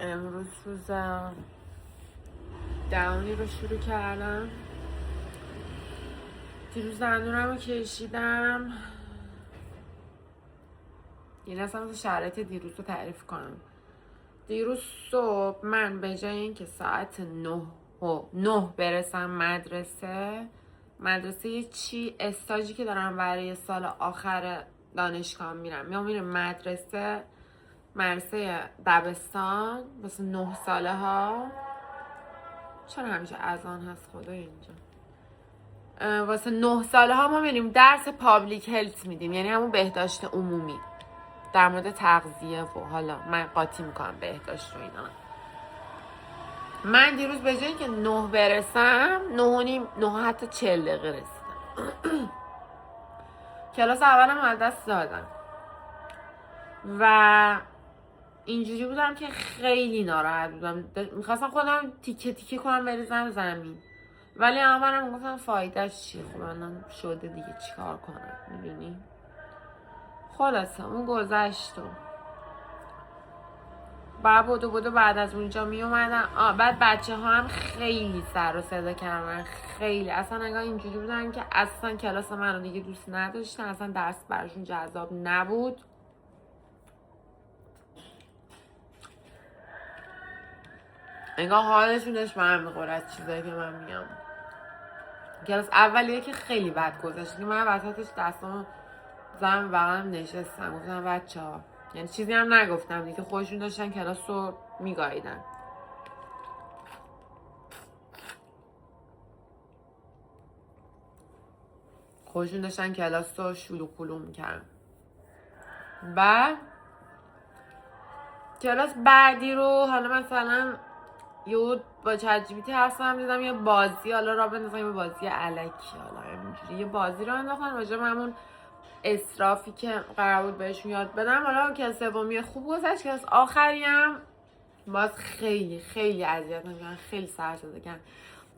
امروز روز دهانی رو شروع کردم. دیروز دندونم رو کشیدم. یه اصلا شرایط دیروز رو تعریف کنم. دیروز صبح من به جای اینکه ساعت 9 برسم مدرسه چی استاجی که دارم برای سال آخر دانشگاه میرم مدرسه دبستان واسه 9 ساله ها. چرا همیشه اذان هست خدا اینجا؟ واسه 9 ساله ها ما میریم درس پابلیک هلت میدیم، یعنی همون بهداشت عمومی در مورد تغذیه و حالا من قاطی میکنم بهداشت رو اینا. من دیروز به جایی که 9 برسم 9 حتی 40 دقیقه رسیدم. کلاس اولم از دست دادم و اینجوری بودم که خیلی ناراحت بودم. میخواستم خودم تیکه تیکه کنم بریزم زمین، ولی اولم گفتم فایدهش چیه؟ خب الان شده دیگه، چیکار کنم؟ میدونی؟ خلاصه اون گذشت و بعد از اونجا می اومدم. بعد بچه ها هم خیلی سر و صدا کردن، خیلی اصلا انگار اینجوری بودن که اصلا کلاس من رو دیگه دوست نداشتن، اصلا درس براشون جذاب نبود. انگار حالشون داشت به هم میخورد از چیزایی که من میگم. کلاس اولیه که خیلی بد گذشت که من وسطش دستامو زدم بغلم نشستم، گفتم بچه ها، یعنی چیزی هم نگفتم دیگه، خودشون داشتن کلاس رو میگاییدن. خودشون داشتن کلاس رو شلو کلو میکردن. بعد کلاس بعدی رو حالا مثلا یه با چت جی پی تی حرفم دیدم یه بازی حالا را بندازم، یه بازی الکی حالا همینجوری یه بازی رو انداختن راجع به همون اسرافی که قرار بود بهشون یاد بدم. حالا کلاس سومی خوب گذشت، کلاس آخری هم باز خیلی خیلی اذیت می‌کردن، خیلی سر صدا کردن.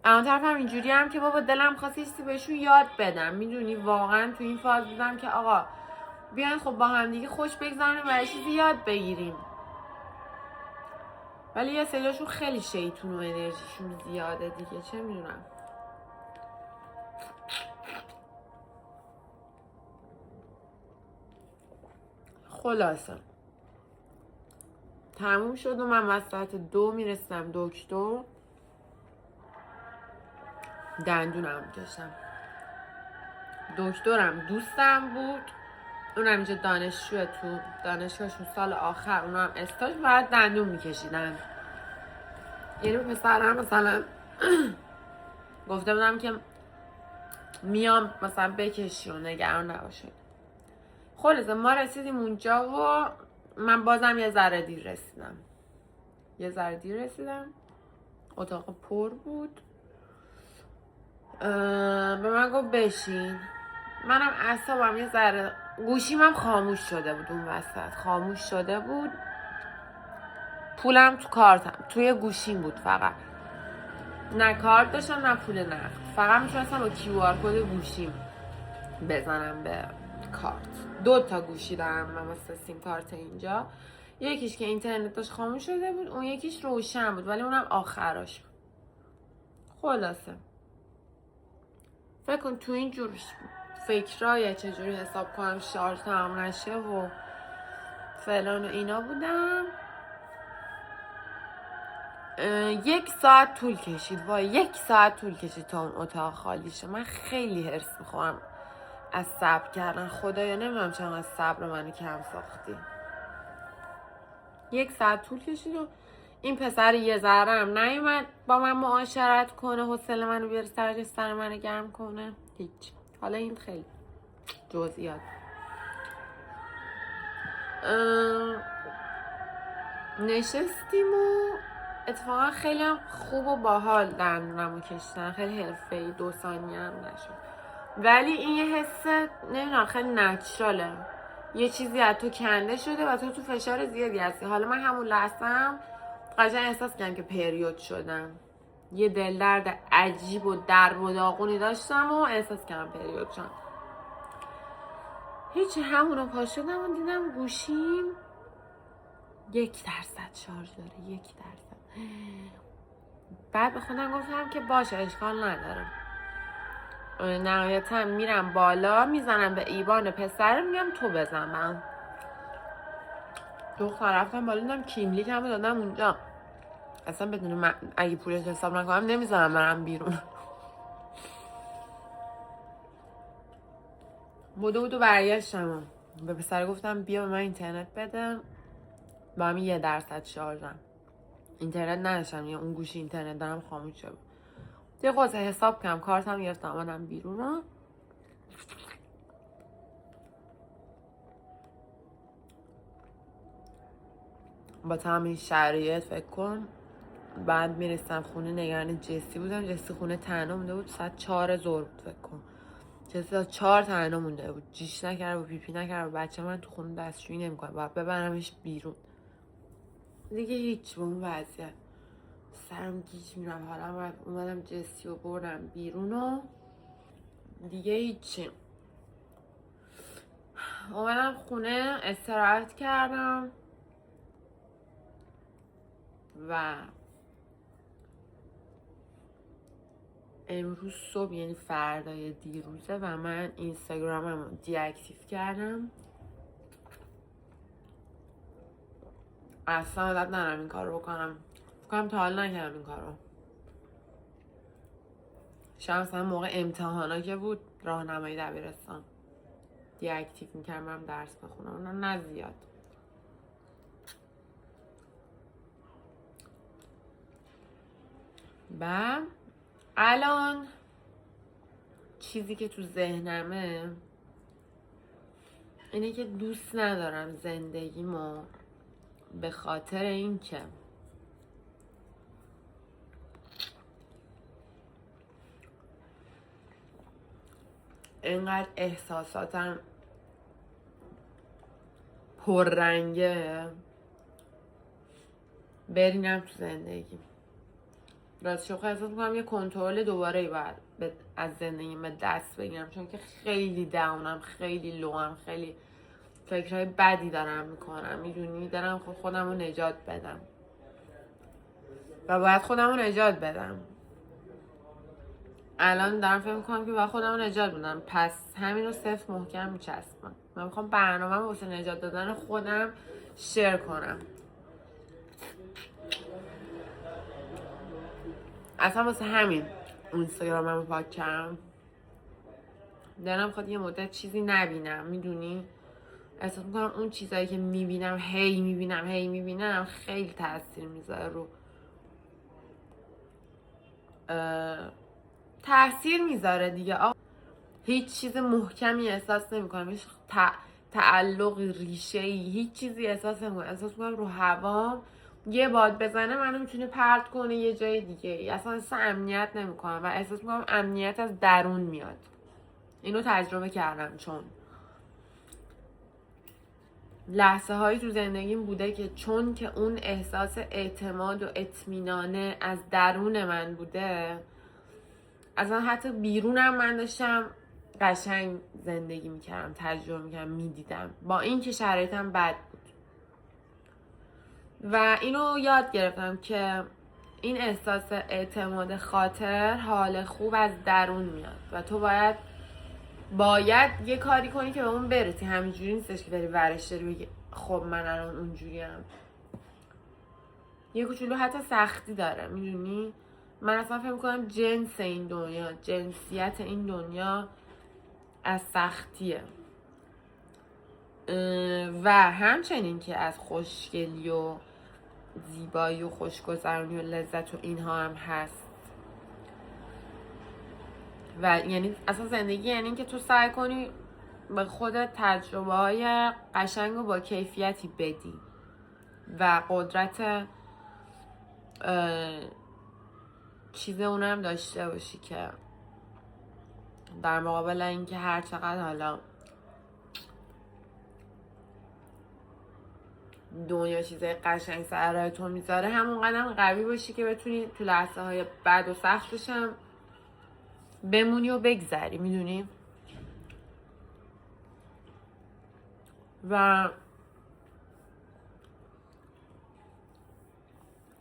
اما طرفم اینجوری هم که بابا دلم خواست چیزی بهشون یاد بدم، میدونی واقعا تو این فاز بودم که آقا بیاین خب با هم دیگه خوش بگذاریم و چیزی یاد بگیریم. ولی یه سریاشون خیلی شیطون و انرژیشون زیاده دیگه، چه میدونم. خلاصه تموم شد و من وسط 2 میرسیدم دکتر، دندونم کشم. دکترم دوستم بود، اونم اینجا دانشجوه تو دانشگاهشون سال آخر، اونم استاژ بعد دندون میکشیدن. یعنی پسرم مثلا گفته بودم که میام مثلا بکشی و نگران نباشه. خلاصه ما رسیدیم اونجا و من بازم یه ذره دیر رسیدم. اتاق پر بود. به من گفت بشین. منم اعصابم یه ذره، گوشیم هم خاموش شده بود اون وسط، پولم تو کارتم توی گوشیم بود، فقط نه کارت داشتم نه پول نقد، فقط میتونستم با کیو آر کد گوشیم بزنم به کارت. 2 تا گوشی دارم من واسه سیم کارت اینجا، یکیش که اینترنت داشت خاموش شده بود، اون یکیش روشن بود ولی اونم آخراش بود. خلاصه فکر کن تو این جور فکرای چجوری حساب کنم شارژ تمام نشه و فلان و اینا بودم. 1 ساعت طول کشید تا اون اتاق خالی شه. من خیلی هرس میخورم از صبر کردن، خدایا نمیدونم چرا از صبر منو کم ساختی. 1 ساعت طول کشید و این پسر یه ذره هم نیومد با من معاشرت کنه، حوصله منو بیاره سر منو گرم کنه، هیچ. حالا این خیلی جزئیات. نشستیم و اتفاقا خیلی هم خوب و باحال دندونمو کشیدن، خیلی حرفه‌ای، 2 ثانیه هم نشد. ولی این یه حس نمیدونم خیلی نچراله، یه چیزی از تو کنده شده و تو فشار زیادی هستی. حالا من همون لحظه‌ام قشنگ احساس کردم که پریود شدم، یه دل درد عجیب و درب و داغونی داشتم و احساس کردم پریود شدم. هیچی، همونو پا شدم و دیدم گوشیم 1% شارژ داره، 1%. بعد به خودم گفتم که باشه اشکال نداره. نهایتا میرم بالا میزنم به ایوان پسر، میگم تو بزن من. دختر رفتم بالا دیدم کیملیک هم دادم اونجا. اصلا بدون من اگه پولش حساب نکنم نمیذارم برم بیرون. بودو برگشتم به پسر گفتم بیا به من اینترنت بده، با همین 1% شارژم. اینترنت نداشتم، یه اون گوشی اینترنت دارم خاموش شد. یه قطعه حساب کردم، کارتم گرفتم آمدم بیرون. با تمام این شرایط فکر کن بعد میرسم خونه نگران جسی بودم. جسی خونه تنها مونده بود، ساعت 4 ظهر بود فکر کن. جسی ساعت 4 تنها مونده بود، جیش نکرده بود، پیپی نکرده بود. بچه من تو خونه دستشویی نمیکنه، باید ببرمش بیرون. دیگه هیچ به اون وضعیت سرم گیج میرم، حالا باید اومدم جسی رو بردم بیرون و دیگه هیچی. اومدم خونه استراحت کردم و امروز صبح یعنی فردای دیروزه و من اینستاگرامم رو دیاکتیو کردم. اصلا عادت ندارم این کار رو بکنم، فکرم تا حال نکردم این کار رو. شاید مثلا موقع امتحانا که بود راهنمایی دبیرستان دیاکتیو میکردم درس بخونم، اونا نه زیاد. و الان چیزی که تو ذهنمه اینه که دوست ندارم زندگیمو به خاطر این که اینقدر احساساتم پررنگه برینم تو زندگی. راستش رو احساس میکنم یه کنترل دوباره باید از زندگیم به دست بگیرم، چون که خیلی داونم، خیلی لوام، خیلی فکرهای بدی دارم میکنم، میدونی دارم خودم رو نجات بدم و باید خودم رو نجات بدم. الان دارم فکر میکنم که باید خودم رو نجات بدم، پس همین رو صفر محکم میچسبم. من میخوام برنامه واسه نجات دادن خودم شیر کنم. اصلا واسه همین اینستاگرامم رو پاک کردم. دلم خواهد یه مدت چیزی نبینم، میدونی احساس میکنم اون چیزایی که میبینم هی میبینم خیلی تاثیر میذاره رو تاثیر میذاره دیگه. هیچ چیز محکمی احساس نمیکنم، هیچ تعلق ریشه‌ای، هیچ چیزی احساس نمیکنم. احساس میکنم رو هوا یه باد بزنه منو میتونه پرت کنه یه جای دیگه. اصلا امنیت نمیکنم و احساس میکنم امنیت از درون میاد. اینو تجربه کردم، چون لحظه هایی تو زندگیم بوده که چون که اون احساس اعتماد و اطمینانه از درون من بوده، اصلا حتی بیرونم من داشتم قشنگ زندگی میکردم، تجربه میکردم، میدیدم، با این که شرایطم بد بود. و اینو یاد گرفتم که این احساس اعتماد خاطر، حال خوب از درون میاد و تو باید یه کاری کنی که به اون برسی. همینجوری نیستش که داری ورش داری بگی خب من الان اونجوریم. یه کوچولو حتی سختی داره، میدونی من اصلا فکر میکنم جنس این دنیا، جنسیت این دنیا از سختیه و همچنین که از خوشگلی و زیبایی و خوشگذرانی و لذت و اینها هم هست. و یعنی اصلا زندگی یعنی که تو سعی کنی به خودت تجربه های قشنگ و با کیفیتی بدی و قدرت چیز اونم داشته باشی که در مقابل اینکه هر چقدر حالا دنیا چیزای قشنگ سر راه تو میذاره، همون قدم قوی باشی که بتونی تو لحظه های بد و سختش هم بمونی و بگذری، میدونی. و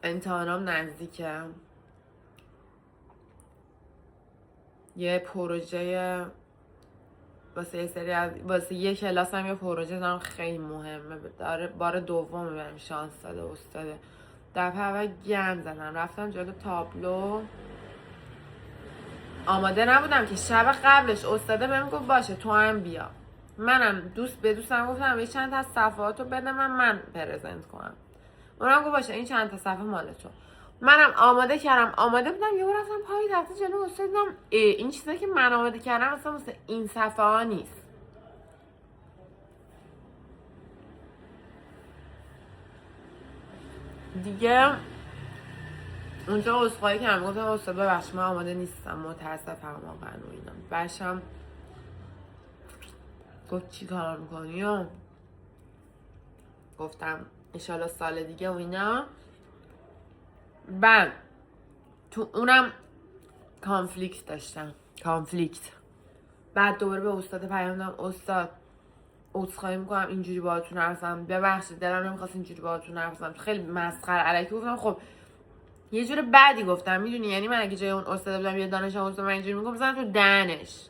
امتحانام نزدیکه. یه پروژه واسه یه کلاس هم یه پروژه دارم خیلی مهمه. داره بار دوم بهم شانس داده استاده. دفعه اول گند زدم، رفتم جلو تابلو، آماده نبودم که شب قبلش استاده بهم گفت باشه تو هم بیا. منم دوستم گفتم یه چند تا صفحاتو بده من پرزنت کنم. اونم گفت باشه این چند تا صفحه مال تو. منم آماده کردم، آماده بودم، یهو رفتم پای تخت جلو استاد، دیدم این چیزایی که من آماده کردم اصلا واسه این صفحه ها نیست. دیگه اونجا عذرخواهی کردم، گفتم استاد ببخشید من آماده نیستم، متاسفم واقعا و اینا. باشم گفت چی کار میکنی؟ و گفتم انشالله سال دیگه و اینا. بعد تو اونم کانفلیکت داشتم، بعد دوباره به استاد پیام دادم استاد عذرخواهی میکنم اینجوری باهاتون حرف زدم، ببخشید دلم نمیخواست اینجوری باهاتون حرف بزنم، خیلی مسخره الکی گفتم. خب یه جور بدی گفتم میدونی، یعنی من اگه جای اون استاد بودم یه دانش آموز من اینجوری میگم بزنم تو دهنش.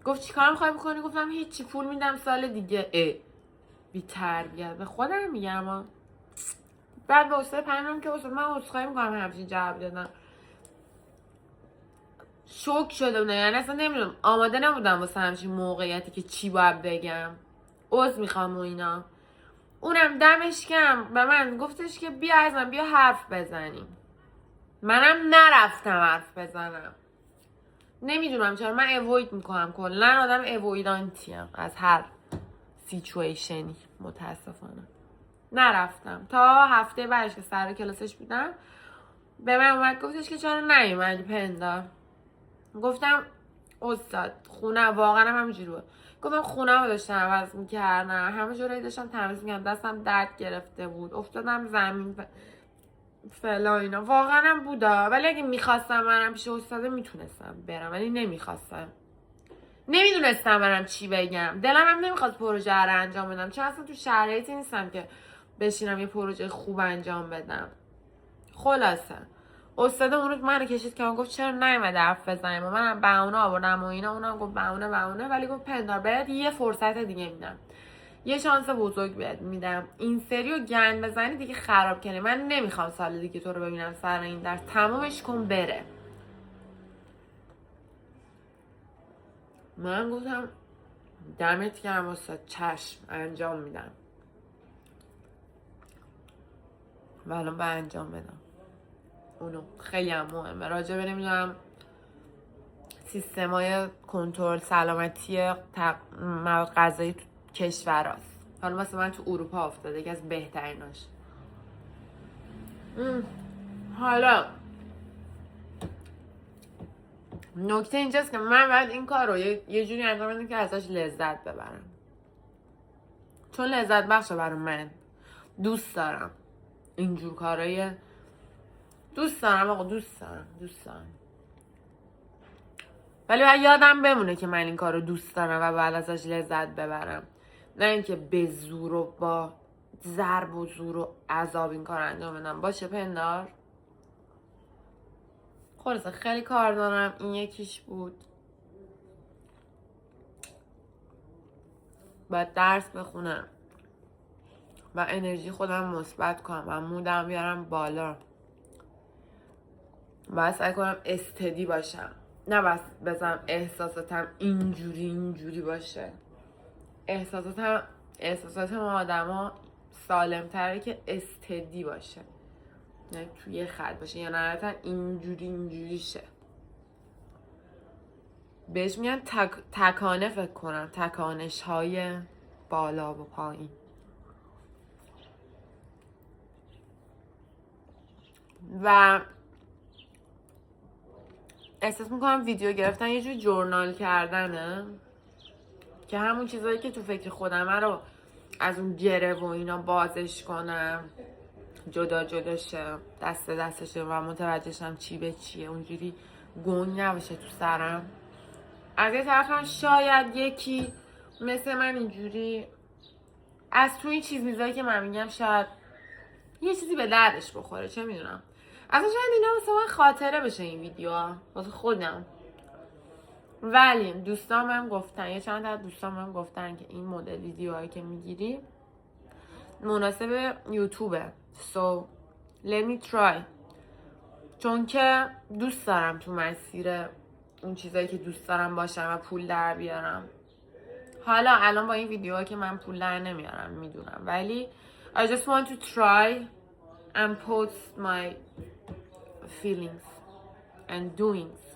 گفت چیکار میخوای بکنی؟ گفتم هیچی پول میدم سال دیگه. بی تربیت به خودم میگم. بعد به استاد پیام که استاد من عذرخواهی میکنم همچین جواب دادم. شوک شده بودم، یعنی اصلا نمیدونم آماده نبودم واسه همچین موقعیتی که چی باید بگم، عذر میخوام و اینا. اونم دمش گرم به من گفتش که بیا ازم بیا حرف بزنیم. منم نرفتم حرف بزنم. نمیدونم چرا من اوید میکنم، کلا آدم اویدانتیم از هر سیچویشنی. متاسفانه نرفتم تا هفته بعدش که سر کلاسش بودم به من اومد گفتش که چرا نیومدی پندار. گفتم استاد خونه واقعا همینجوری بود. گفتم خونه رو داشتم عوض میکردم، همه جورایی داشتم تمیز میکردم، دستم درد گرفته بود، افتادم زمین فلا اینا. واقعا هم بودا، ولی اگه میخواستم برم پیش استاده میتونستم برم، ولی نمیخواستم. نمیدونستم برم چی بگم، دلم هم نمیخواد پروژه رو انجام بدم، چون اصلا تو شرایطی نیستم که بشینم یه پروژه خوب انجام بدم. خلاصه استاد اون روز منو کشید که گفت چرا نیومده حرف بزنیم و من بهونه آوردم و اینا. اونم گفت بهونه، ولی گفت پندار بهت یه فرصت دیگه میدم، یه شانس بزرگ بهت میدم، این سریو گند بزنی دیگه خراب کنی، من نمیخوام سال دیگه تو رو ببینم سر این درس، تمومش کن بره. من گفتم دمت گرم استاد، چشم انجام میدم و الان باید انجام بدم. اونو خیلی هم مهمه راجع به نمیدونم سیستمای کنترل سلامتی مواد غذایی تو کشوراست. حالا واسه من تو اروپا افتاده، یکی از بهتریناش. حالا نکته اینجاست که من باید این کار رو یه جوری انجام بدم که ازش لذت ببرم، چون لذت بخشه برای من. دوست دارم اینجور کارهای، دوست دارم ولی باید یادم بمونه که من این کار رو دوست دارم و باید ازش لذت ببرم، نه اینکه به زور و با ضرب و زور و عذاب این کار انجام بدم. باشه پندار. خلاصه خیلی کار دارم، این یکیش بود. باید درس بخونم و انرژی خودم مثبت کنم و مودم بیارم بالا. باید سعی کنم استدی باشم، نه بس بزنم احساساتم اینجوری باشه. احساسات ما آدم ها سالم تره که استدی باشه، نه توی خط باشه، یا نهایتا اینجوری شه. بهش میگن تکانه، فکر کنم تکانش های بالا و پایین. و احساس میکنم ویدیو گرفتن یه جور جورنال کردنه که همون چیزایی که تو فکر خودمه رو از اون گره و اینا بازش کنم، جدا شه، دستشه و متوجهشم چی به چیه، اونجوری گنگ نباشه تو سرم. از یه طرف هم شاید یکی مثل من اینجوری از تو این چیز میزایی که من میگم شاید یه چیزی به دردش بخوره، چه میدونم. اصلا شاید اینا واسه من خاطره بشه این ویدیوها واسه خودم. ولی دوستان من گفتن، یه چند تا دوستان من گفتن که این مدل ویدیوهایی که میگیری مناسب یوتیوبه. So let me try. چون که دوست دارم تو مسیر اون چیزایی که دوست دارم باشم و پول در بیارم. حالا الان با این ویدیوها که من پول در نمیارم میدونم، ولی I just want to try and post my feelings and doings.